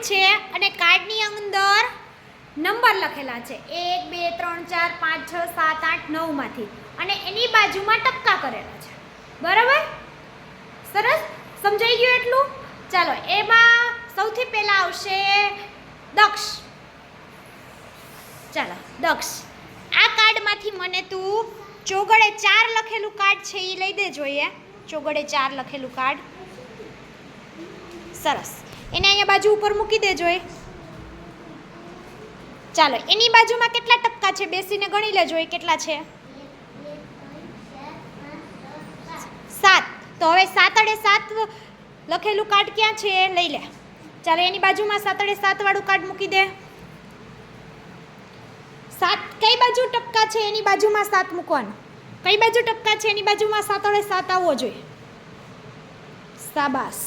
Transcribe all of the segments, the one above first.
છે અને કાર્ડની અંદર નંબર લખેલા છે 1 2 3 4 5 6 7 8 9 માંથી અને એની બાજુમાં ટપકા કરેલા છે. બરાબર? સરસ, સમજાઈ ગયું એટલું? ચાલો, એમાં સૌથી પહેલા આવશે દક્ષ. ચાલો દક્ષ, આ કાર્ડમાંથી મને તું ચોગડે 4 લખેલું કાર્ડ છે એ લઈ દે જોઈએ. ચોગડે 4 લખેલું કાર્ડ. સરસ, એને અહીંયા બાજુ ઉપર મૂકી દે જોઈએ. ચાલો, એની બાજુમાં કેટલા ટપકા છે બેસીને ગણી લેજો. એ કેટલા છે? 7. તો હવે 7 અડે 7 લખેલું કાર્ડ ક્યાં છે? લઈ લે. ચાલો, એની બાજુમાં 7 અડે 7 વાળું કાર્ડ મૂકી દે. 7 કઈ બાજુ ટપકા છે? એની બાજુમાં 7 મૂકવાનું. કઈ બાજુ ટપકા છે? એની બાજુમાં 7 અડે 7 આવવો જોઈએ. શાબાશ.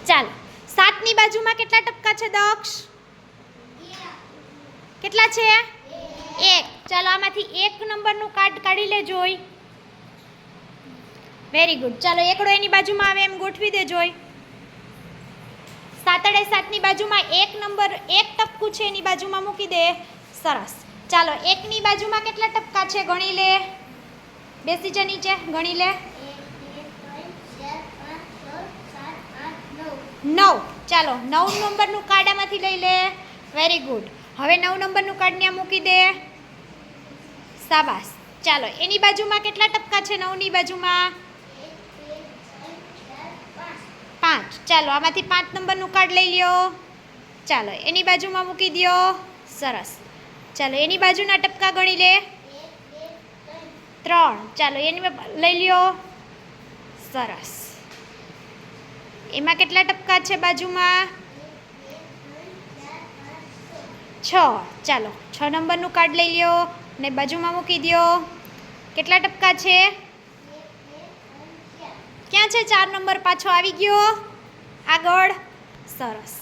ચાલો, 7 ની બાજુમાં કેટલા ટપકા છે દક્ષ? કેટલા છે? 1. ચાલો, આમાંથી 1 નંબરનું કાર્ડ કાઢી લે જોઈ. Very good. ચાલો, એકડો એની બાજુમાં આવે એમ ગોઠવી દે જોઈ. 7 અડે 7 ની બાજુમાં 1 નંબર 1 ટપકું છે એની બાજુમાં મૂકી દે. સરસ. ચાલો, 1 ની બાજુમાં કેટલા ટપકા છે ગણી લે. બેસી જા નીચે, ગણી લે. 9. ચાલો, 9 નંબરનું કાર્ડ આમાંથી લઈ લે. Very good. હવે 9 નંબરનું કાર્ડ ત્યાં મૂકી દે. શાબાશ. ચાલો, એની બાજુમાં કેટલા ટપકા છે? 9 ની બાજુમાં 5. ચાલો, આમાંથી 5 નંબરનું કાર્ડ લઈ લ્યો. ચાલો, એની બાજુમાં મૂકી દો. સરસ. ચાલો, એની બાજુના ટપકા ગણી લે. 3. ચાલો, એની લઈ લ્યો. સરસ. એમાં કેટલા ટપકા છે બાજુમાં? 6. ચાલો, 6 નંબરનું કાર્ડ લઈ લ્યો ને બાજુમાં મૂકી દો. કેટલા ટપકા છે? ક્યાં છે 4 નંબર? પાછો આવી ગયો આગળ. સરસ.